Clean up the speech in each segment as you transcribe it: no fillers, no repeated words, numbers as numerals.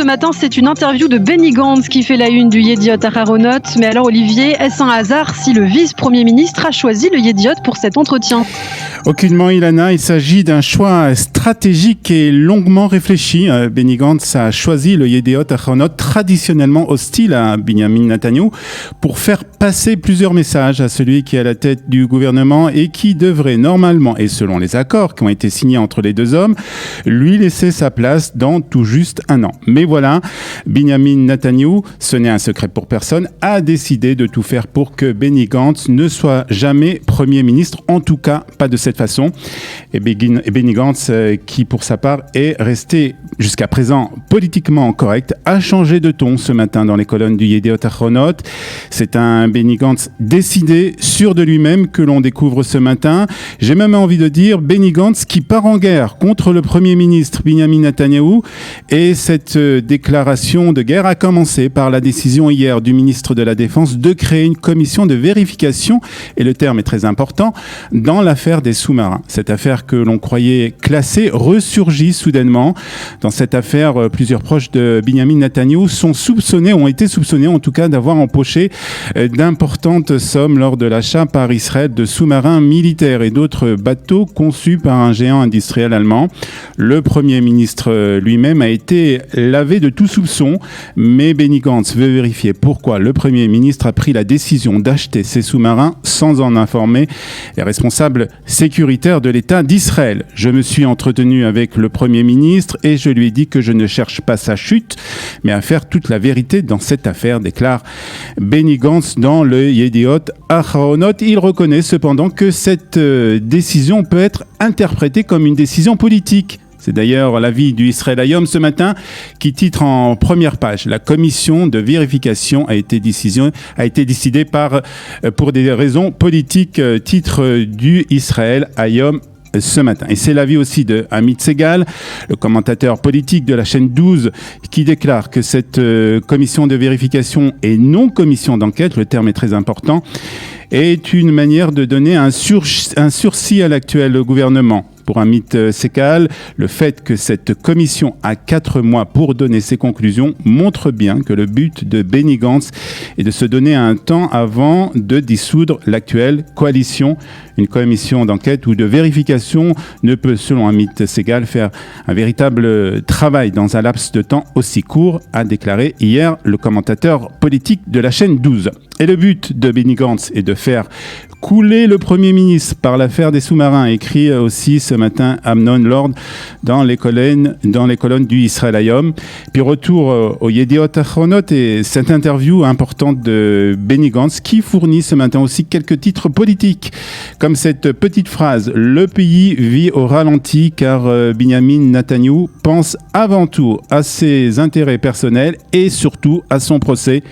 matin, c'est une interview de Benny Gantz qui fait la une du Yediot Aharonot. Mais alors Olivier, est-ce un hasard si le vice-premier ministre a choisi le Yediot pour cet entretien ? Aucunement, Ilana, il s'agit d'un choix stratégique et longuement réfléchi. Benny Gantz a choisi le Yediot Aharonot, traditionnellement hostile à Binyamin Netanyahou, pour faire passer plusieurs messages à celui qui est à la tête du gouvernement et qui devrait normalement, et selon les accords qui ont été signés entre les deux hommes, lui laisser sa place dans tout juste un an. Mais voilà, Binyamin Netanyahou, ce n'est un secret pour personne, a décidé de tout faire pour que Benny Gantz ne soit jamais Premier ministre, en tout cas pas de cette façon. Et Benny Gantz, qui pour sa part est resté jusqu'à présent politiquement correct, a changé de ton ce matin dans les colonnes du Yediot Aharonot. C'est un Benny Gantz décidé, sûr de lui-même, que l'on découvre ce matin. J'ai même envie de dire Benny Gantz qui part en guerre contre le Premier ministre Binyamin Netanyahou. Et cette déclaration de guerre a commencé par la décision hier du ministre de la Défense de créer une commission de vérification, et le terme est très important, dans l'affaire des sous-marins. Cette affaire que l'on croyait classée ressurgit soudainement. Dans cette affaire, plusieurs proches de Binyamin Netanyahou ont été soupçonnés en tout cas d'avoir empoché d'importantes sommes lors de l'achat par Israël de sous-marins militaires et d'autres bateaux conçus par un géant industriel allemand. Le Premier ministre lui-même a été lavé de tout soupçon, mais Benny Gantz veut vérifier pourquoi le Premier ministre a pris la décision d'acheter ces sous-marins sans en informer les responsables sécuritaires de l'État d'Israël. Je me suis entretenu avec le Premier ministre et je lui ai dit que je ne cherche pas sa chute, mais à faire toute la vérité dans cette affaire, déclare Benny Gantz dans le Yediot Aharonot. Il reconnaît cependant que cette décision peut être interprétée comme une décision politique. C'est d'ailleurs l'avis du Israël Hayom ce matin qui titre en première page: la commission de vérification a été décidée pour des raisons politiques, titre du Israël Hayom ce matin. Et c'est l'avis aussi de Amit Segal, le commentateur politique de la chaîne 12, qui déclare que cette commission de vérification et non commission d'enquête, le terme est très important, est une manière de donner un sursis à l'actuel gouvernement. Pour Amit Segal, le fait que cette commission a 4 mois pour donner ses conclusions montre bien que le but de Benny Gantz est de se donner un temps avant de dissoudre l'actuelle coalition. Une commission d'enquête ou de vérification ne peut, selon Amit Segal, faire un véritable travail dans un laps de temps aussi court, a déclaré hier le commentateur politique de la chaîne 12. Et le but de Benny Gantz est de faire couler le Premier ministre par l'affaire des sous-marins, écrit aussi ce matin Amnon Lord dans les colonnes du Israël Hayom. Puis retour au Yediot Aharonot et cette interview importante de Benny Gantz qui fournit ce matin aussi quelques titres politiques, comme cette petite phrase: le pays vit au ralenti car Binyamin Netanyahou pense avant tout à ses intérêts personnels et surtout à son procès.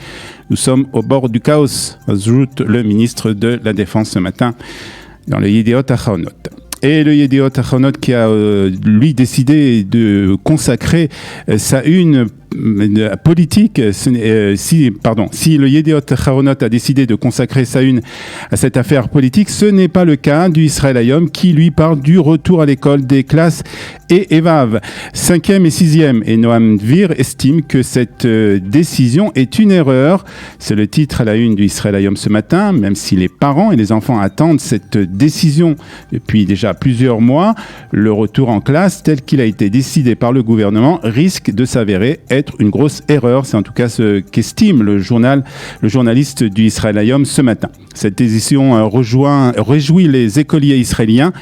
Nous sommes au bord du chaos, ajoute le ministre de la Défense ce matin dans le Yediot Aharonot. Et le Yediot Aharonot qui a, lui, décidé de consacrer sa une politique, si le Yediot Aharonot a décidé de consacrer sa une à cette affaire politique, ce n'est pas le cas du Israël Hayom qui lui parle du retour à l'école des classes et EVAV 5e et 6e. Et Noam Dvir estime que cette décision est une erreur. C'est le titre à la une du Israël Hayom ce matin. Même si les parents et les enfants attendent cette décision depuis déjà plusieurs mois, le retour en classe tel qu'il a été décidé par le gouvernement risque de s'avérer être une grosse erreur. C'est en tout cas ce qu'estime le journaliste du Israël Hayom ce matin. Cette décision réjouit les écoliers israéliens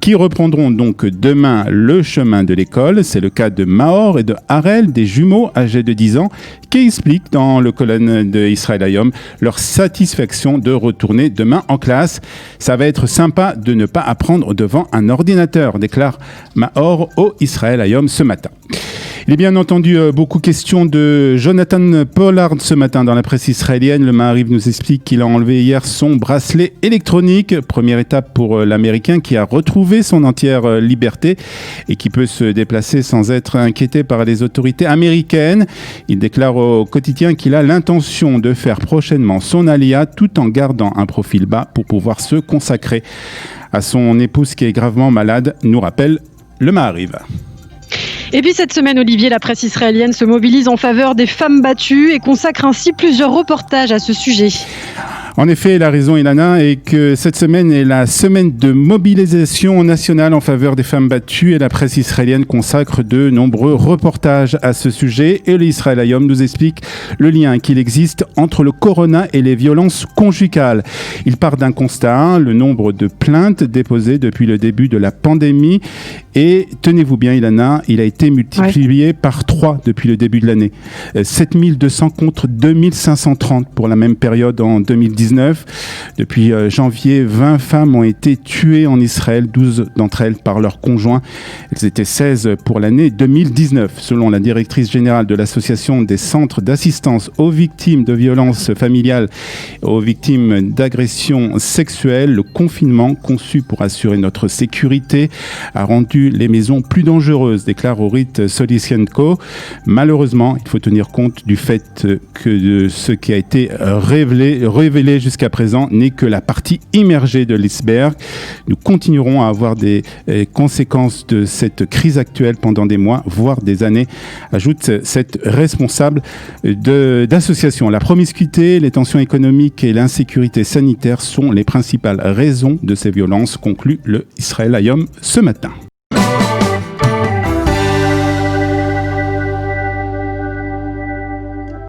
qui reprendront donc demain le chemin de l'école. C'est le cas de Maor et de Harel, des jumeaux âgés de 10 ans, qui expliquent dans le colonne de Israël Hayom leur satisfaction de retourner demain en classe. Ça va être sympa de ne pas apprendre devant un ordinateur, déclare Maor au Israël Hayom ce matin. Il est bien entendu beaucoup question de Jonathan Pollard ce matin dans la presse israélienne. Le Maariv nous explique qu'il a enlevé hier son bracelet électronique. Première étape pour l'Américain qui a retrouvé son entière liberté et qui peut se déplacer sans être inquiété par les autorités américaines. Il déclare au quotidien qu'il a l'intention de faire prochainement son alia tout en gardant un profil bas pour pouvoir se consacrer à son épouse qui est gravement malade, nous rappelle le Maariv. Et puis cette semaine, Olivier, la presse israélienne se mobilise en faveur des femmes battues et consacre ainsi plusieurs reportages à ce sujet. En effet, la raison, Ilana, est que cette semaine est la semaine de mobilisation nationale en faveur des femmes battues et la presse israélienne consacre de nombreux reportages à ce sujet. Et l'Israël Hayom nous explique le lien qu'il existe entre le corona et les violences conjugales. Il part d'un constat, le nombre de plaintes déposées depuis le début de la pandémie. Et tenez-vous bien, Ilana, il a été multiplié par 3 depuis le début de l'année. 7200 contre 2530 pour la même période en 2019. Depuis janvier, 20 femmes ont été tuées en Israël, 12 d'entre elles par leur conjoint. Elles étaient 16 pour l'année 2019. Selon la directrice générale de l'Association des centres d'assistance aux victimes de violences familiales, aux victimes d'agressions sexuelles, le confinement conçu pour assurer notre sécurité a rendu les maisons plus dangereuses, déclare Orit Solisyenko. Malheureusement, il faut tenir compte du fait que ce qui a été révélé jusqu'à présent n'est que la partie immergée de l'iceberg. Nous continuerons à avoir des conséquences de cette crise actuelle pendant des mois, voire des années, ajoute cette responsable d'association. La promiscuité, les tensions économiques et l'insécurité sanitaire sont les principales raisons de ces violences, conclut le Israël Hayom ce matin.